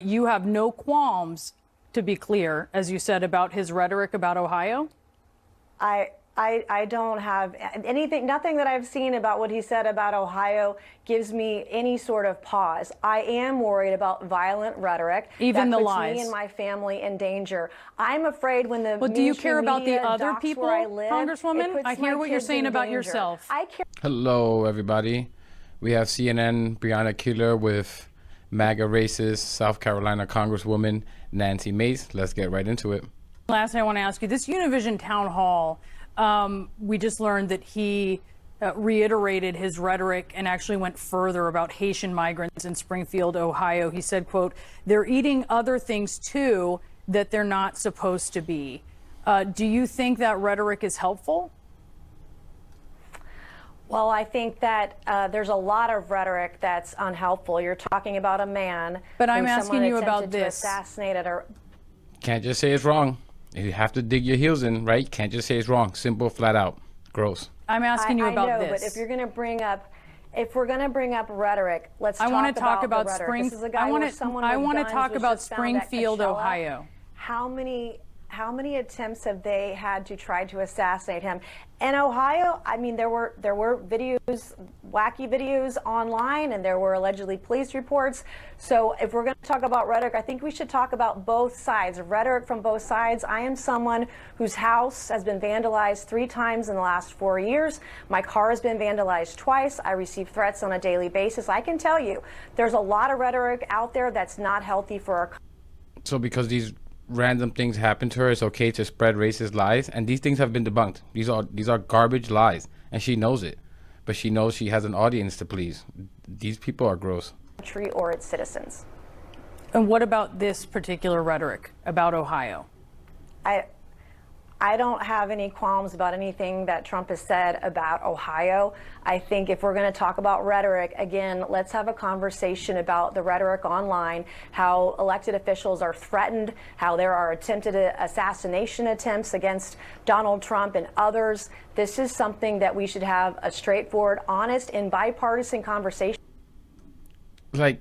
You have no qualms, to be clear, as you said, about his rhetoric about Ohio? I don't have anything, nothing that I've seen about what he said about Ohio gives me any sort of pause. I am worried about violent rhetoric. Even that the puts lies. me and my family in danger. I'm afraid when the Well, do you care about the other people, where I live, Congresswoman? I hear what you're saying about yourself. I care. Hello, everybody. We have CNN Breonna Killer with MAGA racist South Carolina Congresswoman Nancy Mace. Let's get right into it. Last thing I want to ask you, this Univision town hall, we just learned that he reiterated his rhetoric and actually went further about Haitian migrants in Springfield, Ohio. He said, quote, they're eating other things too that they're not supposed to be. Do you think that rhetoric is helpful? Well, I think that there's a lot of rhetoric that's unhelpful. You're talking about a man. But I'm asking you about this. Can't just say it's wrong. You have to dig your heels in, right? Can't just say it's wrong. Simple, flat out. Gross. I'm asking you about I know, this. But if you're going to bring up, if we're going to bring up rhetoric, let's talk about the rhetoric. I want to talk about Springfield, Ohio. How many attempts have they had to try to assassinate him? In Ohio, I mean, there were videos, wacky videos online, and there were allegedly police reports. So if we're going to talk about rhetoric, I think we should talk about both sides, rhetoric from both sides. I am someone whose house has been vandalized 3 times in the last 4 years. My car has been vandalized twice. I receive threats on a daily basis. I can tell you, there's a lot of rhetoric out there that's not healthy for our country. So because these random things happen to her, it's okay to spread racist lies, and these things have been debunked. These are garbage lies, and she knows it, but she knows she has an audience to please. These people are gross. Country or its citizens. And what about this particular rhetoric about Ohio? I don't have any qualms about anything that Trump has said about Ohio. I think if we're going to talk about rhetoric, again, let's have a conversation about the rhetoric online, how elected officials are threatened, how there are attempted assassination attempts against Donald Trump and others. This is something that we should have a straightforward, honest, and bipartisan conversation. Like,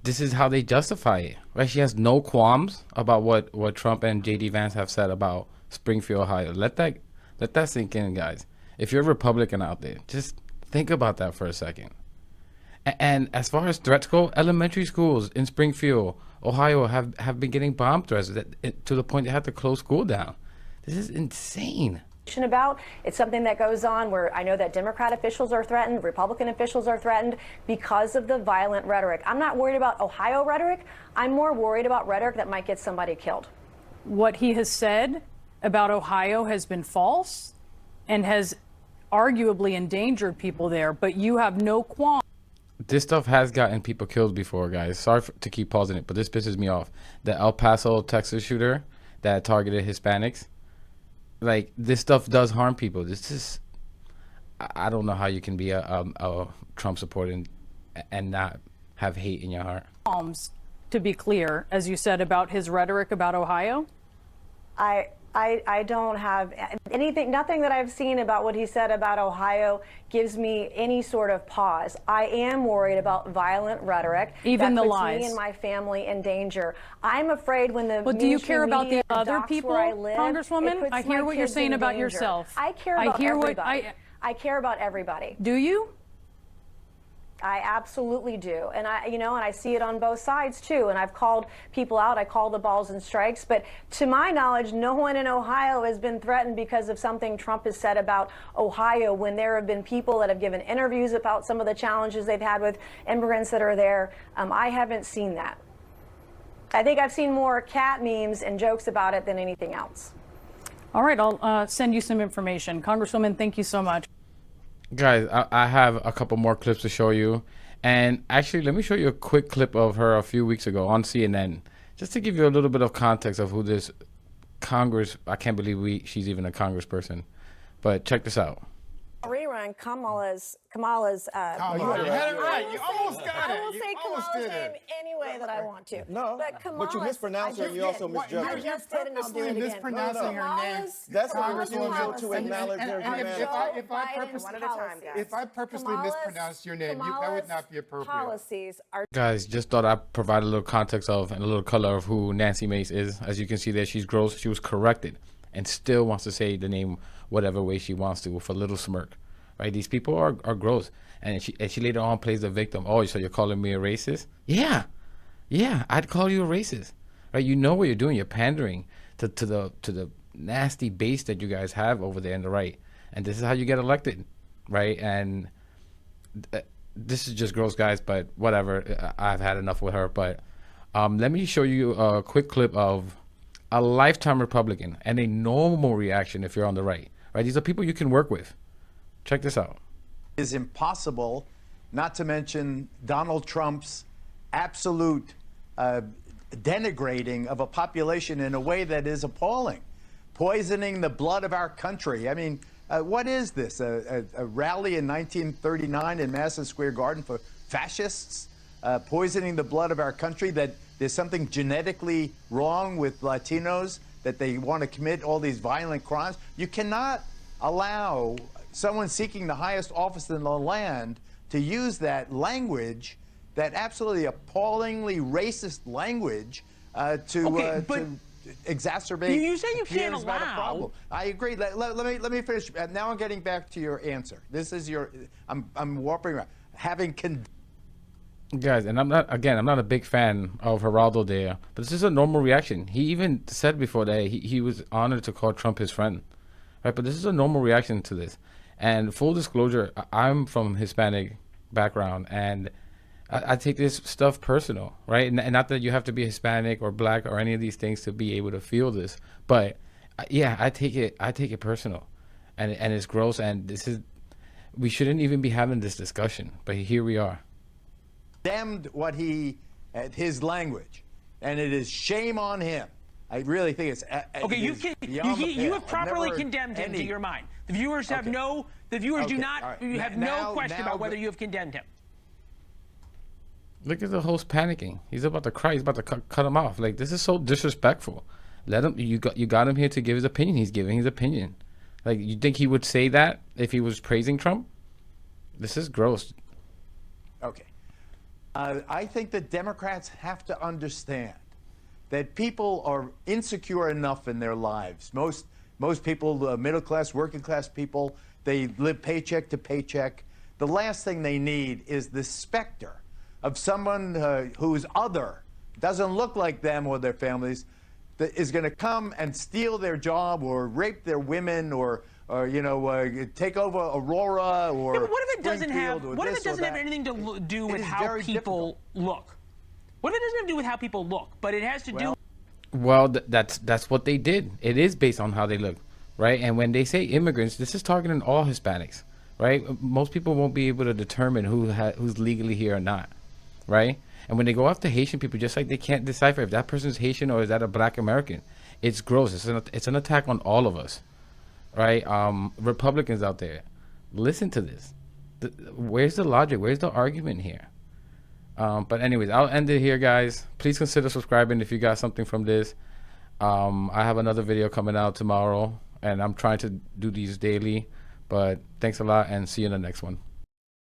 this is how they justify it, right? She has no qualms about what Trump and J.D. Vance have said about Springfield, Ohio. Let that sink in, guys. If you're a Republican out there, just think about that for a second. And as far as threats go, elementary schools in Springfield, Ohio have been getting bomb threats to the point they had to close school down. This is insane. About it's something that goes on where I know that Democrat officials are threatened, Republican officials are threatened because of the violent rhetoric. I'm not worried about Ohio rhetoric. I'm more worried about rhetoric that might get somebody killed. What he has said about Ohio has been false and has arguably endangered people there, but you have no qualms. This stuff has gotten people killed before, guys. Sorry to keep pausing it, but this pisses me off. The El Paso, Texas shooter that targeted Hispanics, like, this stuff does harm people. This is, I don't know how you can be a Trump supporter and not have hate in your heart. To be clear, as you said, about his rhetoric about Ohio? I don't have anything, nothing that I've seen about what he said about Ohio gives me any sort of pause. I am worried about violent rhetoric. Even the puts lies. Me and my family in danger. I'm afraid when the Well, do you care about the other people, live, Congresswoman? I hear what you're saying about yourself. I care about everybody. I care about everybody. Do you? I absolutely do. And I see it on both sides too. And I've called people out. I call the balls and strikes. But to my knowledge, no one in Ohio has been threatened because of something Trump has said about Ohio, when there have been people that have given interviews about some of the challenges they've had with immigrants that are there. I haven't seen that. I think I've seen more cat memes and jokes about it than anything else. All right, I'll send you some information. Congresswoman, thank you so much. Guys, I have a couple more clips to show you. And actually, let me show you a quick clip of her a few weeks ago on CNN, just to give you a little bit of context of who this I can't believe she's even a congressperson. But check this out. Rerun Kamala's Oh, you had it right. You almost got it. I will say Kamala's name anyway. way that I want to. No, but you mispronounced her and you also misjudged her. I just did, and I'll do it again. mispronouncing her name. That's a Kamala's refusal policy. to acknowledge her And humanity. if I purposely mispronounced your name, that would not be appropriate. Policies are Guys, just thought I'd provide a little context of and a little color of who Nancy Mace is. As you can see there, she's gross. She was corrected and still wants to say the name whatever way she wants to with a little smirk. Right? These people are gross. And she later on plays the victim. Oh, so you're calling me a racist? Yeah. Yeah, I'd call you a racist. Right? You know what you're doing. You're pandering to the nasty base that you guys have over there on the right. And this is how you get elected. Right? And this is just gross, guys, but whatever. I've had enough with her. But let me show you a quick clip of a lifetime Republican and a normal reaction if you're on the right. Right? These are people you can work with. Check this out. Is impossible, not to mention Donald Trump's absolute denigrating of a population in a way that is appalling, poisoning the blood of our country. I mean, what is this? A rally in 1939 in Madison Square Garden for fascists, poisoning the blood of our country, that there's something genetically wrong with Latinos, that they want to commit all these violent crimes. You cannot allow someone seeking the highest office in the land to use that language, that absolutely appallingly racist language, to exacerbate. You say you can't fears about a allow. problem. I agree. Let me finish. Now I'm getting back to your answer. This is your. I'm warping around. Having Guys, and I'm not a big fan of Geraldo there, but this is a normal reaction. He even said before that he was honored to call Trump his friend, right? But this is a normal reaction to this. And full disclosure, I'm from Hispanic background, and I take this stuff personal, right? And not that you have to be Hispanic or black or any of these things to be able to feel this, but yeah, I take it personal, and it's gross. And we shouldn't even be having this discussion, but here we are. condemned his language, and it is shame on him. I really think it's Okay, you have properly condemned him to your mind. The viewers have the viewers do not, right. you have no question about whether you have condemned him. Look at the host panicking. He's about to cry. He's about to cut him off. Like, this is so disrespectful. Let him. You got him here to give his opinion. He's giving his opinion. Like, you think he would say that if he was praising Trump? This is gross. Okay. I think that Democrats have to understand that people are insecure enough in their lives. Most people, middle class, working class people, they live paycheck to paycheck. The last thing they need is the specter of someone who's other, doesn't look like them or their families, that is going to come and steal their job or rape their women or take over Aurora or. Yeah, but what if it doesn't have? Springfield or What if it this or doesn't have that? anything to do with is how very people look? What if it doesn't have to do with how people look, but it has to do? Well, that's what they did. It is based on how they look, right? And when they say immigrants, this is targeting all Hispanics, right? Most people won't be able to determine who's legally here or not, right? And when they go after Haitian people, just like they can't decipher if that person's Haitian or is that a Black American, it's gross. It's an attack on all of us, right? Republicans out there, listen to this. Where's the logic? Where's the argument here? But anyways, I'll end it here, guys. Please consider subscribing if you got something from this. I have another video coming out tomorrow, and I'm trying to do these daily. But thanks a lot, and see you in the next one.